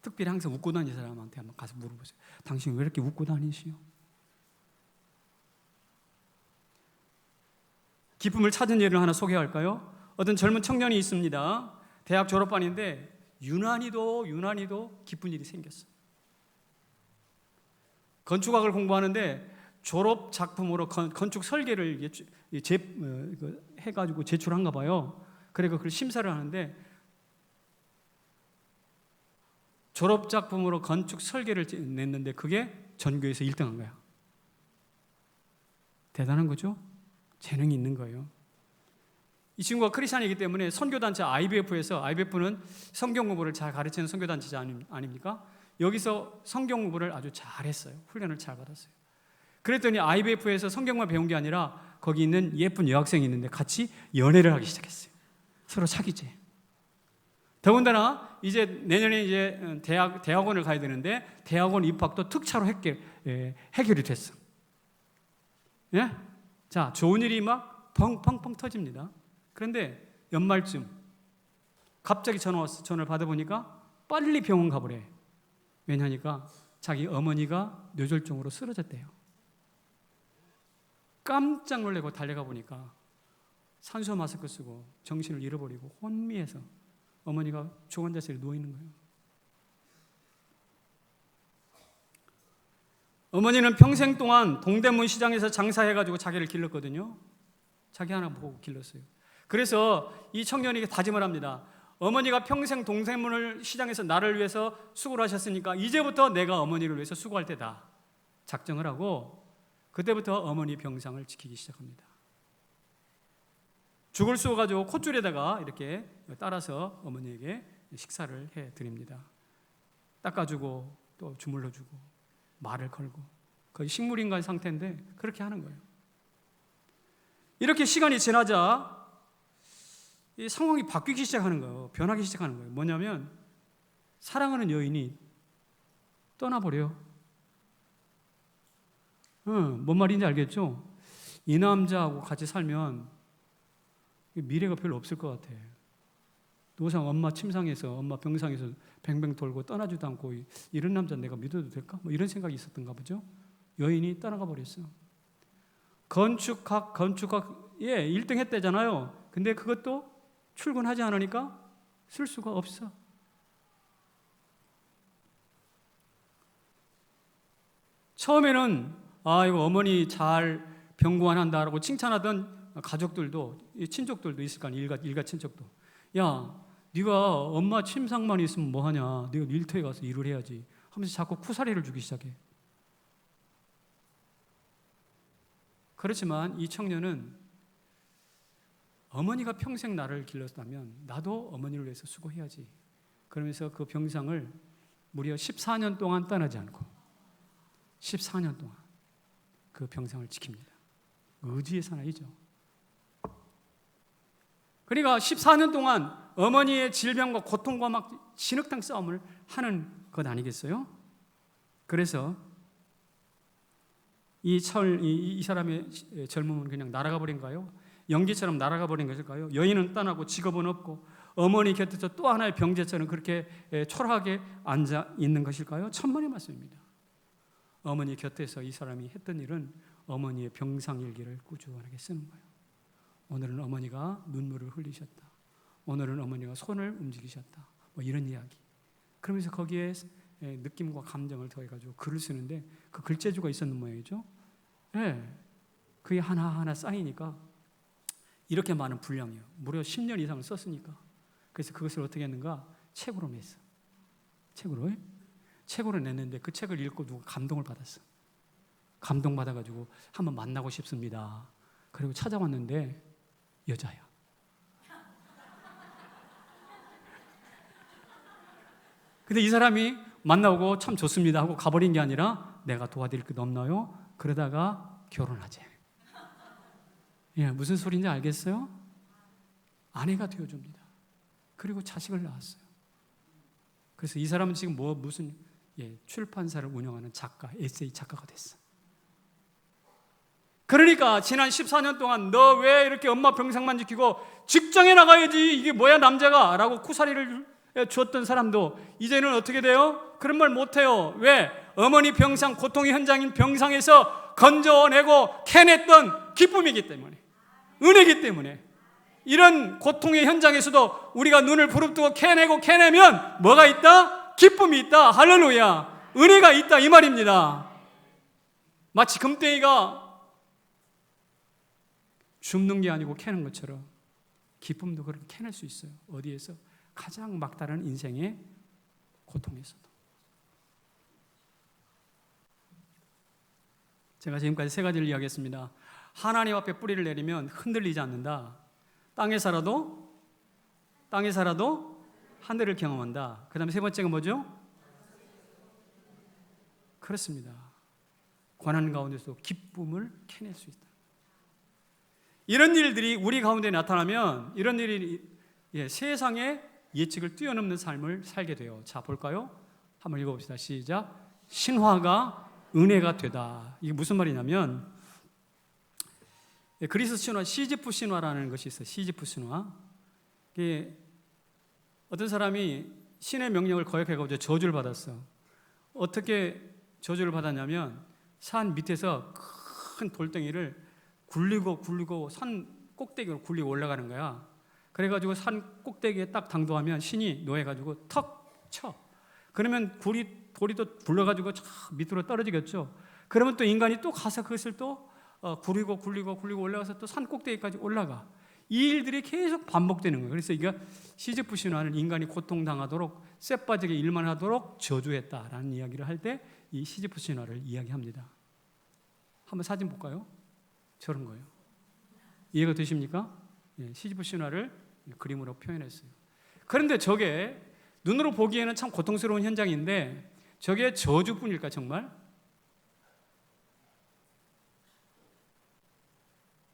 특별히 항상 웃고 다니는 사람한테 한번 가서 물어보세요. 당신 왜 이렇게 웃고 다니시오? 기쁨을 찾은 예를 하나 소개할까요? 어떤 젊은 청년이 있습니다. 대학 졸업반인데 유난히도 기쁜 일이 생겼어요. 건축학을 공부하는데 졸업 작품으로 건축 설계를 해가지고 제출한가 봐요. 그래서 그걸 심사를 하는데 졸업 작품으로 건축 설계를 냈는데 그게 전교에서 1등한 거야. 대단한 거죠? 재능이 있는 거예요. 이 친구가 크리스찬이기 때문에 선교단체 IBF는 성경 공부를 잘 가르치는 선교단체 아닙니까? 여기서 성경 공부를 아주 잘했어요. 훈련을 잘 받았어요. 그랬더니 IBF에서 성경만 배운 게 아니라 거기 있는 예쁜 여학생이 있는데 같이 연애를 하기 시작했어요. 서로 사귀지. 더군다나 이제 내년에 이제 대학원을 가야 되는데 대학원 입학도 특차로 해결이 됐어. 예? 자, 좋은 일이 막 펑펑펑 터집니다. 그런데 연말쯤 갑자기 전화를 받아보니까 빨리 병원 가보래. 왜냐니까 자기 어머니가 뇌졸중으로 쓰러졌대요. 깜짝 놀래고 달려가 보니까 산소 마스크 쓰고 정신을 잃어버리고 혼미해서 어머니가 죽은 자세로 누워 있는 거예요. 어머니는 평생 동안 동대문 시장에서 장사해가지고 자기를 길렀거든요. 자기 하나 보고 길렀어요. 그래서 이 청년이 다짐을 합니다. 어머니가 평생 동대문 시장에서 나를 위해서 수고를 하셨으니까 이제부터 내가 어머니를 위해서 수고할 때다. 작정을 하고 그때부터 어머니 병상을 지키기 시작합니다. 죽을 쏘가지고 콧줄에다가 이렇게 따라서 어머니에게 식사를 해드립니다. 닦아주고 또 주물러주고 말을 걸고 거의 식물인간 상태인데 그렇게 하는 거예요. 이렇게 시간이 지나자 이 상황이 바뀌기 시작하는 거예요. 변하기 시작하는 거예요. 뭐냐면 사랑하는 여인이 떠나버려요. 뭔 말인지 알겠죠? 이 남자하고 같이 살면 미래가 별로 없을 것 같아. 노상 엄마 침상에서 엄마 병상에서 뱅뱅 돌고 떠나지도 않고 이런 남자 내가 믿어도 될까? 뭐 이런 생각이 있었던가 보죠. 여인이 떠나가 버렸어요. 건축학에 1등 했대잖아요. 근데 그것도 출근하지 않으니까 쓸 수가 없어. 처음에는 이거 어머니 잘 병고안한다라고 칭찬하던 가족들도, 친족들도 있을 거 아니야. 일가 친척도. 야, 네가 엄마 침상만 있으면 뭐하냐. 네가 일터에 가서 일을 해야지 하면서 자꾸 쿠사리를 주기 시작해. 그렇지만 이 청년은 어머니가 평생 나를 길렀다면 나도 어머니를 위해서 수고해야지. 그러면서 그 병상을 무려 14년 동안 떠나지 않고 14년 동안 그 병상을 지킵니다. 의지의 사나이죠. 그러니까 14년 동안 어머니의 질병과 고통과 막 진흙탕 싸움을 하는 것 아니겠어요? 그래서 이 사람의 젊음은 그냥 날아가 버린가요? 연기처럼 날아가 버린 것일까요? 여인은 떠나고 직업은 없고 어머니 곁에서 또 하나의 병제처럼 그렇게 초라하게 앉아 있는 것일까요? 천만의 말씀입니다. 어머니 곁에서 이 사람이 했던 일은 어머니의 병상일기를 꾸준하게 쓰는 거예요. 오늘은 어머니가 눈물을 흘리셨다. 오늘은 어머니가 손을 움직이셨다. 뭐 이런 이야기. 그러면서 거기에 느낌과 감정을 더해가지고 글을 쓰는데 그 글재주가 있었는 모양이죠. 그게 하나하나 쌓이니까 이렇게 많은 분량이에요. 무려 10년 이상을 썼으니까. 그래서 그것을 어떻게 했는가? 책으로 냈어. 책으로 냈는데 그 책을 읽고 누가 감동을 받았어. 감동받아가지고 한번 만나고 싶습니다. 그리고 찾아왔는데 여자야. 근데 이 사람이 만나고 참 좋습니다 하고 가버린 게 아니라 내가 도와드릴 것 없나요? 그러다가 결혼하재. 무슨 소리인지 알겠어요? 아내가 되어줍니다. 그리고 자식을 낳았어요. 그래서 이 사람은 지금 무슨 출판사를 운영하는 작가, 에세이 작가가 됐어. 그러니까 지난 14년 동안 너 왜 이렇게 엄마 병상만 지키고 직장에 나가야지 이게 뭐야 남자가 라고 쿠사리를 주었던 사람도 이제는 어떻게 돼요? 그런 말 못해요. 왜? 어머니 병상, 고통의 현장인 병상에서 건져내고 캐냈던 기쁨이기 때문에, 은혜이기 때문에. 이런 고통의 현장에서도 우리가 눈을 부릅뜨고 캐내면 뭐가 있다? 기쁨이 있다. 할렐루야. 은혜가 있다 이 말입니다. 마치 금덩이가 줍는 게 아니고 캐는 것처럼 기쁨도 그렇게 캐낼 수 있어요. 어디에서? 가장 막다른 인생의 고통에서도. 제가 지금까지 세 가지를 이야기했습니다. 하나님 앞에 뿌리를 내리면 흔들리지 않는다. 땅에 살아도 하늘을 경험한다. 그 다음에 세 번째가 뭐죠? 그렇습니다. 고난 가운데서 기쁨을 캐낼 수 있다. 이런 일들이 우리 가운데 나타나면 이런 일이 세상의 예측을 뛰어넘는 삶을 살게 돼요. 자, 볼까요? 한번 읽어봅시다. 시작. 신화가 은혜가 되다. 이게 무슨 말이냐면 그리스 신화, 시지프 신화라는 것이 있어요. 시지프 신화. 어떤 사람이 신의 명령을 거역해가지고 저주를 받았어. 어떻게 저주를 받았냐면 산 밑에서 큰 돌덩이를 굴리고 산 꼭대기로 굴리고 올라가는 거야. 그래가지고 산 꼭대기에 딱 당도하면 신이 놓여가지고 턱 쳐. 그러면 돌이 또 굴러가지고 밑으로 떨어지겠죠. 그러면 또 인간이 또 가서 그것을 또 굴리고 올라가서 또 산 꼭대기까지 올라가. 이 일들이 계속 반복되는 거예요. 그래서 이게 시지프 신화는 인간이 고통당하도록 쇠빠지게 일만 하도록 저주했다라는 이야기를 할 때 이 시지프 신화를 이야기합니다. 한번 사진 볼까요? 저런 거예요. 이해가 되십니까? 시지프 신화를 그림으로 표현했어요. 그런데 저게 눈으로 보기에는 참 고통스러운 현장인데 저게 저주뿐일까 정말?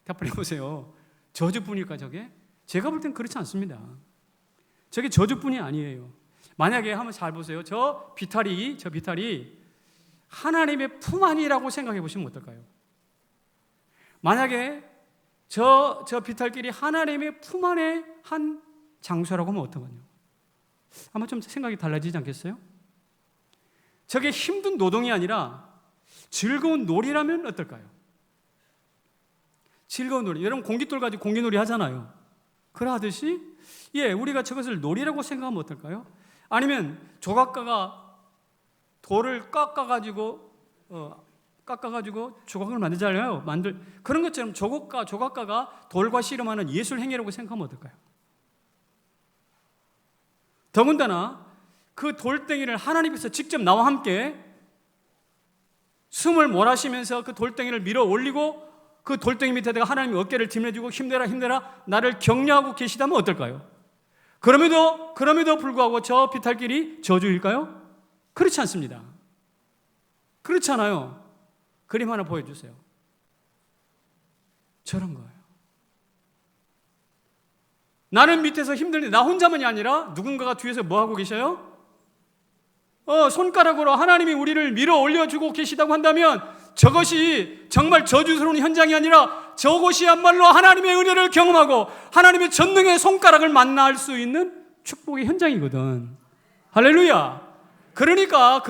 답변해 보세요. 저주뿐일까 저게? 제가 볼 땐 그렇지 않습니다. 저게 저주뿐이 아니에요. 만약에 한번 잘 보세요. 저 비탈이 하나님의 품 안이라고 생각해 보시면 어떨까요? 만약에 저 비탈길이 하나님의 품 안의 한 장소라고 하면 어떡하냐? 아마 좀 생각이 달라지지 않겠어요? 저게 힘든 노동이 아니라 즐거운 놀이라면 어떨까요? 즐거운 놀이. 여러분 공깃돌 가지고 공기놀이 하잖아요. 그러하듯이 우리가 저것을 놀이라고 생각하면 어떨까요? 아니면 조각가가 돌을 깎아가지고 조각을 만들잖아요. 그런 것처럼 조각가가 돌과 씨름하는 예술 행위라고 생각하면 어떨까요? 더군다나 그 돌덩이를 하나님께서 직접 나와 함께 숨을 몰아쉬면서 그 돌덩이를 밀어 올리고 그 돌덩이 밑에다가 하나님의 어깨를 뒷내주고 힘내라 나를 격려하고 계시다면 어떨까요? 그럼에도 불구하고 저 비탈길이 저주일까요? 그렇지 않습니다. 그렇잖아요. 그림 하나 보여주세요. 저런 거예요. 나는 밑에서 힘들는데 나 혼자만이 아니라 누군가가 뒤에서 뭐 하고 계셔요? 손가락으로 하나님이 우리를 밀어 올려주고 계시다고 한다면 저것이 정말 저주스러운 현장이 아니라 저것이야말로 하나님의 은혜를 경험하고 하나님의 전능의 손가락을 만날 수 있는 축복의 현장이거든. 할렐루야. 그러니까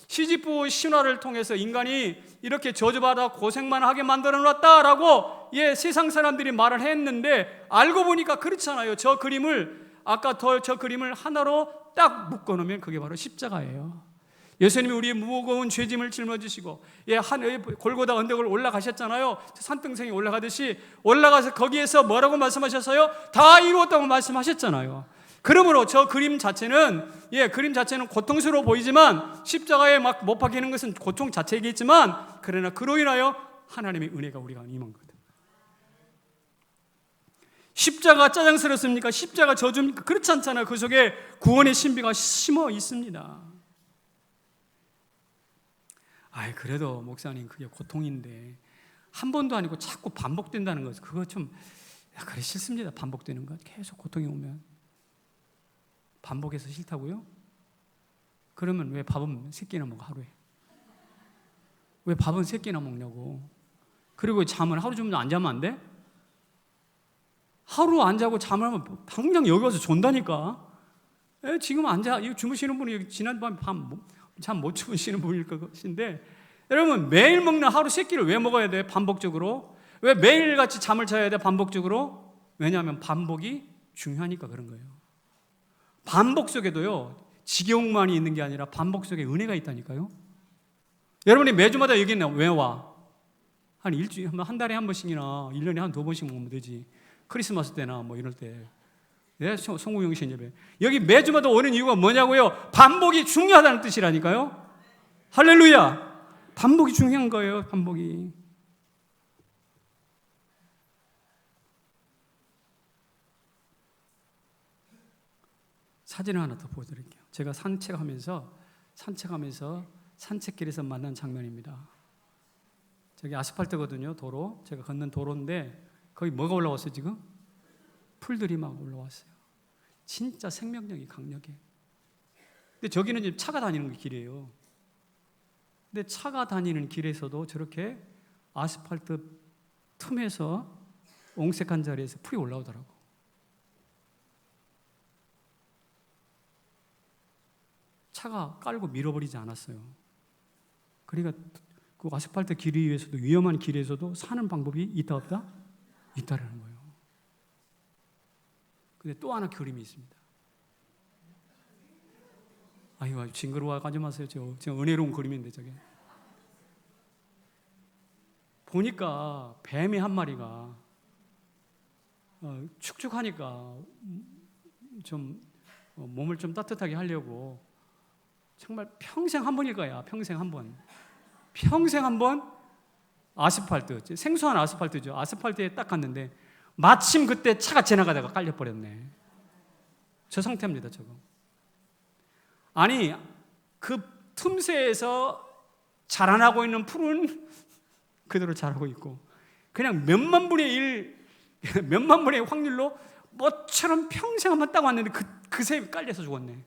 시지프 신화를 통해서 인간이 이렇게 저주받아 고생만 하게 만들어 놨다라고 세상 사람들이 말을 했는데 알고 보니까 그렇잖아요. 저 그림을 하나로 딱 묶어놓으면 그게 바로 십자가예요. 예수님이 우리의 무거운 죄짐을 짊어지시고 골고다 언덕을 올라가셨잖아요. 산등성에 올라가듯이 올라가서 거기에서 뭐라고 말씀하셨어요? 다 이루었다고 말씀하셨잖아요. 그러므로 저 그림 자체는 고통스러워 보이지만 십자가에 막 못 박히는 것은 고통 자체이겠지만 그러나 그로 인하여 하나님의 은혜가 우리가 임한 거다. 십자가 짜장스럽습니까? 십자가 저주입니까? 그렇지 않잖아요. 그 속에 구원의 신비가 심어 있습니다. 그래도 목사님 그게 고통인데 한 번도 아니고 자꾸 반복된다는 것 그거 좀 그래 싫습니다. 반복되는 것 계속 고통이 오면 반복해서 싫다고요? 그러면 왜 밥은 3끼나 먹어 하루에? 왜 밥은 3끼나 먹냐고. 그리고 잠은 하루 종일 안 자면 안 돼? 하루 안 자고 잠을 하면 당장 여기 와서 존다니까. 지금 안 자. 주무시는 분이 지난밤에 잠 못 주무시는 분일 것인데 여러분 매일 먹는 하루 3끼를 왜 먹어야 돼? 반복적으로. 왜 매일같이 잠을 자야 돼? 반복적으로. 왜냐하면 반복이 중요하니까 그런 거예요. 반복 속에도요 지겨움만이 있는 게 아니라 반복 속에 은혜가 있다니까요. 여러분이 매주마다 여기 왜 와? 한 일주일에 한 달에 한 번씩이나 1년에 한 2번씩 먹으면 되지. 크리스마스 때나 뭐 이럴 때 송구영신 예배 여기 매주마다 오는 이유가 뭐냐고요? 반복이 중요하다는 뜻이라니까요. 할렐루야. 반복이 중요한 거예요. 반복이. 사진을 하나 더 보여드릴게요. 제가 산책하면서 산책길에서 만난 장면입니다. 저기 아스팔트거든요. 도로. 제가 걷는 도로인데 거기 뭐가 올라왔어요 지금? 풀들이 막 올라왔어요. 진짜 생명력이 강력해. 근데 저기는 지금 차가 다니는 길이에요. 근데 차가 다니는 길에서도 저렇게 아스팔트 틈에서 옹색한 자리에서 풀이 올라오더라고. 차가 깔고 밀어버리지 않았어요. 그러니까 그 아스팔트 길 위에서도 위험한 길에서도 사는 방법이 있다 없다? 있다라는 거예요. 근데 또 하나 그림이 있습니다. 아유 징그러워 가지 마세요. 저 은혜로운 그림인데 저게. 보니까 뱀이 한 마리가 축축하니까 좀 몸을 좀 따뜻하게 하려고 정말 평생 한 번일 거야. 평생 한 번 아스팔트, 생소한 아스팔트죠. 아스팔트에 딱 갔는데 마침 그때 차가 지나가다가 깔려버렸네. 저 상태입니다. 저거. 아니 그 틈새에서 자라나고 있는 풀은 그대로 자라고 있고 그냥 몇만 분의 1 몇만 분의 확률로 뭐처럼 평생 한번 딱 왔는데 그새 깔려서 죽었네.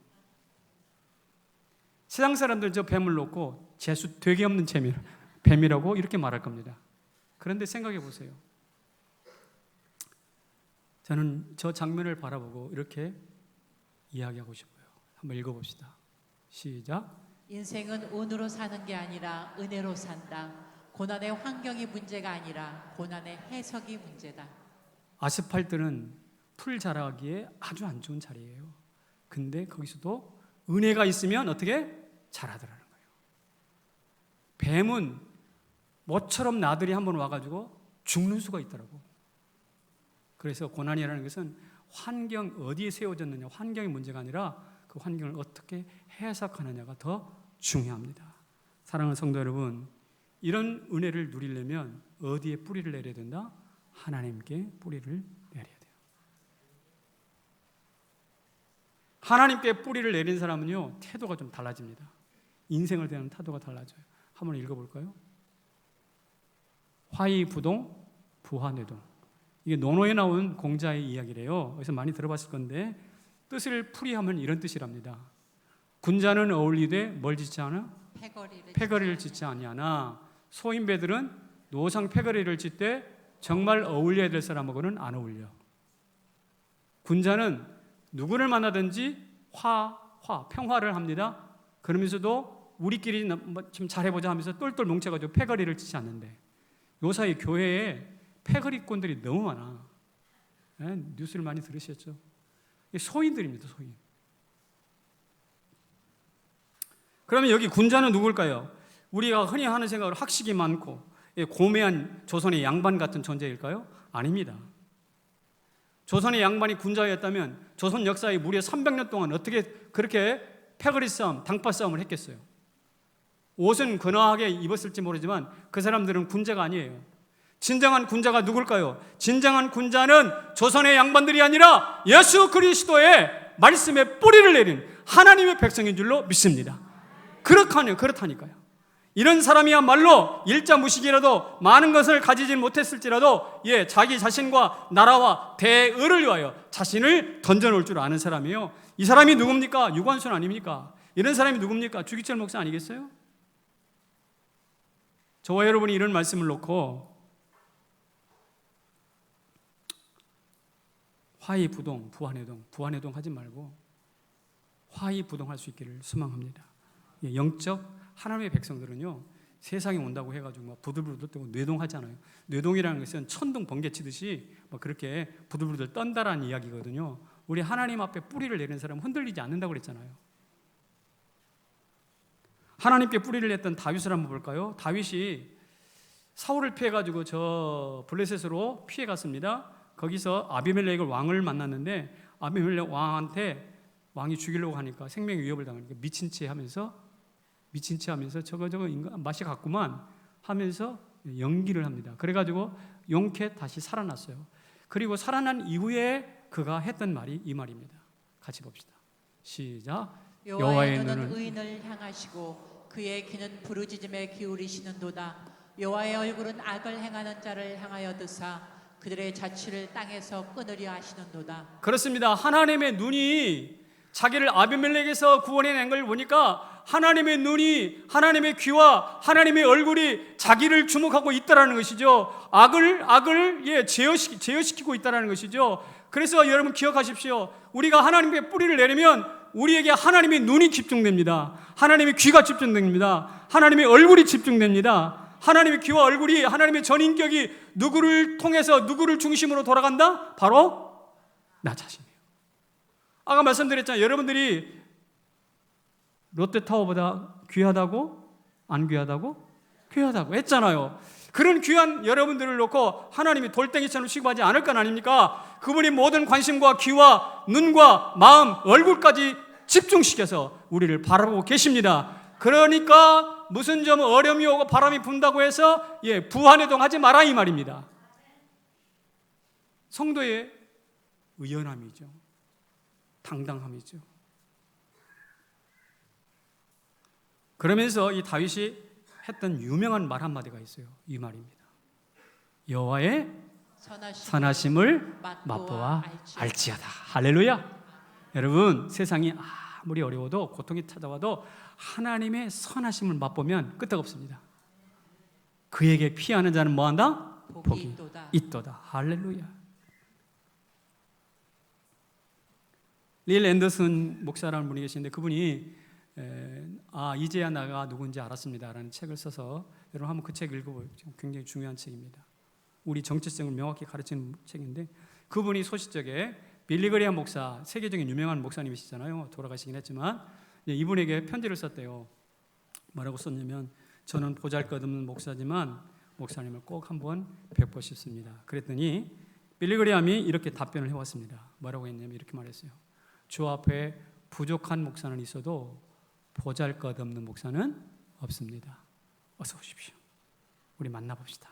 세상 사람들 저 뱀을 놓고 재수 되게 없는 뱀이라고 이렇게 말할 겁니다. 그런데 생각해 보세요. 저는 저 장면을 바라보고 이렇게 이야기하고 싶어요. 한번 읽어봅시다. 시작. 인생은 운으로 사는 게 아니라 은혜로 산다. 고난의 환경이 문제가 아니라 고난의 해석이 문제다. 아스팔트는 풀 자라기에 아주 안 좋은 자리예요. 근데 거기서도 은혜가 있으면 어떻게 자라더라는 거예요. 뱀은 모처럼 나들이 한번 와가지고 죽는 수가 있더라고. 그래서 고난이라는 것은 환경 어디에 세워졌느냐, 환경의 문제가 아니라 그 환경을 어떻게 해석하느냐가 더 중요합니다. 사랑하는 성도 여러분, 이런 은혜를 누리려면 어디에 뿌리를 내려야 된다? 하나님께 뿌리를 내려야 돼요. 하나님께 뿌리를 내린 사람은요, 태도가 좀 달라집니다. 인생을 대하는 태도가 달라져요. 한번 읽어볼까요? 화의부동, 부화뇌동. 이게 논어에 나온 공자의 이야기래요. 그래서 많이 들어봤을 건데 뜻을 풀이하면 이런 뜻이랍니다. 군자는 어울리되 뭘 짓지 않아? 패거리를 짓지 아니하나 소인배들은 노상 패거리를 짓되 정말 어울려야 될 사람하고는 안 어울려. 군자는 누구를 만나든지 평화를 합니다. 그러면서도 우리끼리 좀 잘해보자 하면서 똘똘 뭉쳐가지고 패거리를 짓지 않는데 요사이 교회에 패거리꾼들이 너무 많아. 뉴스를 많이 들으셨죠? 소인들입니다. 소인. 그러면 여기 군자는 누굴까요? 우리가 흔히 하는 생각으로 학식이 많고 고매한 조선의 양반 같은 존재일까요? 아닙니다. 조선의 양반이 군자였다면 조선 역사에 무려 300년 동안 어떻게 그렇게 패거리 싸움, 당파 싸움을 했겠어요? 옷은 근화하게 입었을지 모르지만 그 사람들은 군자가 아니에요. 진정한 군자가 누굴까요? 진정한 군자는 조선의 양반들이 아니라 예수 그리스도의 말씀에 뿌리를 내린 하나님의 백성인 줄로 믿습니다. 그렇다니까요. 이런 사람이야말로 일자무식이라도 많은 것을 가지지 못했을지라도 자기 자신과 나라와 대의를 위하여 자신을 던져놓을 줄 아는 사람이에요. 이 사람이 누굽니까? 유관순 아닙니까? 이런 사람이 누굽니까? 주기철 목사 아니겠어요? 저와 여러분이 이런 말씀을 놓고 화의부동, 부안해동 하지 말고 화의부동할 수 있기를 소망합니다. 영적 하나님의 백성들은요, 세상에 온다고 해가지고 막 부들부들 떨고 뇌동하잖아요. 뇌동이라는 것은 천둥 번개 치듯이 막 그렇게 부들부들 떤다라는 이야기거든요. 우리 하나님 앞에 뿌리를 내리는 사람은 흔들리지 않는다고 그랬잖아요. 하나님께 뿌리를 냈던 다윗을 한번 볼까요? 다윗이 사울을 피해가지고 저 블레셋으로 피해갔습니다. 거기서 아비멜렉을 왕을 만났는데 아비멜렉 왕한테 왕이 죽이려고 하니까 생명의 위협을 당하니까 미친 체 하면서 저거 인간 맛이 같구만 하면서 연기를 합니다. 그래가지고 용케 다시 살아났어요. 그리고 살아난 이후에 그가 했던 말이 이 말입니다. 같이 봅시다. 시작. 여호와의 눈은 의인을 향하시고 그의 귀는 부르짖음에 기울이시는도다. 여호와의 얼굴은 악을 행하는 자를 향하여 드사 그들의 자취를 땅에서 끊으려 하시는도다. 그렇습니다. 하나님의 눈이 자기를 아비멜렉에서 구원해낸 걸 보니까 하나님의 눈이, 하나님의 귀와 하나님의 얼굴이 자기를 주목하고 있다라는 것이죠. 악을 제어시키고 있다라는 것이죠. 그래서 여러분 기억하십시오. 우리가 하나님께 뿌리를 내리면 우리에게 하나님의 눈이 집중됩니다. 하나님의 귀가 집중됩니다. 하나님의 얼굴이 집중됩니다. 하나님의 귀와 얼굴이, 하나님의 전인격이 누구를 통해서 누구를 중심으로 돌아간다? 바로 나 자신이에요. 아까 말씀드렸잖아요. 여러분들이 롯데타워보다 귀하다고? 안 귀하다고? 귀하다고 했잖아요. 그런 귀한 여러분들을 놓고 하나님이 돌덩이처럼 취급하지 않을 건 아닙니까? 그분이 모든 관심과 귀와 눈과 마음, 얼굴까지 집중시켜서 우리를 바라보고 계십니다. 그러니까 무슨 좀 어려움이 오고 바람이 분다고 해서 부안해동하지 마라 이 말입니다. 성도의 의연함이죠. 당당함이죠. 그러면서 이 다윗이 했던 유명한 말 한마디가 있어요. 이 말입니다. 여호와의 선하심을 맛보아 알지어다. 할렐루야. 여러분, 세상이 아무리 어려워도 고통이 찾아와도 하나님의 선하심을 맛보면 끄떡 없습니다. 그에게 피하는 자는 뭐한다? 복이 있도다. 할렐루야. 릴 앤더슨 목사라는 분이 계시는데 그분이 이제야 나가 누군지 알았습니다 라는 책을 써서 여러분 한번 그 책 읽어보세요. 굉장히 중요한 책입니다. 우리 정체성을 명확히 가르치는 책인데 그분이 소시적에 빌리 그레이엄 목사, 세계적인 유명한 목사님이시잖아요. 돌아가시긴 했지만 이분에게 편지를 썼대요. 뭐라고 썼냐면 저는 보잘것없는 목사지만 목사님을 꼭 한번 뵙고 싶습니다. 그랬더니 빌리 그레이엄이 이렇게 답변을 해왔습니다. 뭐라고 했냐면 이렇게 말했어요. 주 앞에 부족한 목사는 있어도 보잘것없는 목사는 없습니다. 어서 오십시오. 우리 만나봅시다.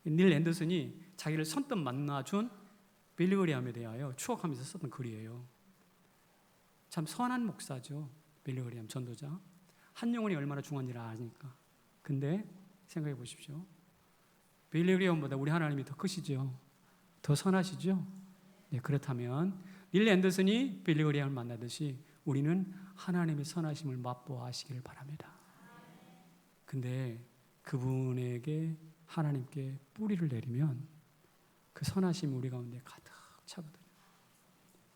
닐 앤더슨이 자기를 선뜻 만나준 빌리 그레이엄에 대하여 추억하면서 썼던 글이에요. 참 선한 목사죠. 빌리 그레이엄 전도자. 한 영혼이 얼마나 중요한 일을 아니까. 근데 생각해 보십시오. 빌리 그레이엄보다 우리 하나님이 더 크시죠. 더 선하시죠. 네, 그렇다면 닐 앤더슨이 빌리 그레이엄을 만나듯이 우리는 하나님의 선하심을 맛보아 하시기를 바랍니다. 근데 그분에게 하나님께 뿌리를 내리면 그 선하심이 우리 가운데 가득 차거든요.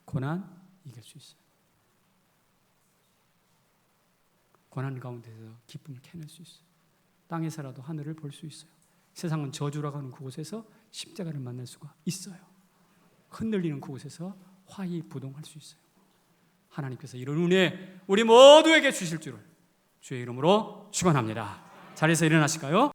고난 이길 수 있어요. 고난 가운데서 기쁨을 캐낼 수 있어요. 땅에서라도 하늘을 볼 수 있어요. 세상은 저주라고 하는 그곳에서 십자가를 만날 수가 있어요. 흔들리는 그곳에서 화이부동할 수 있어요. 하나님께서 이런 은혜 우리 모두에게 주실 줄을 주의 이름으로 축원합니다. 자리에서 일어나실까요?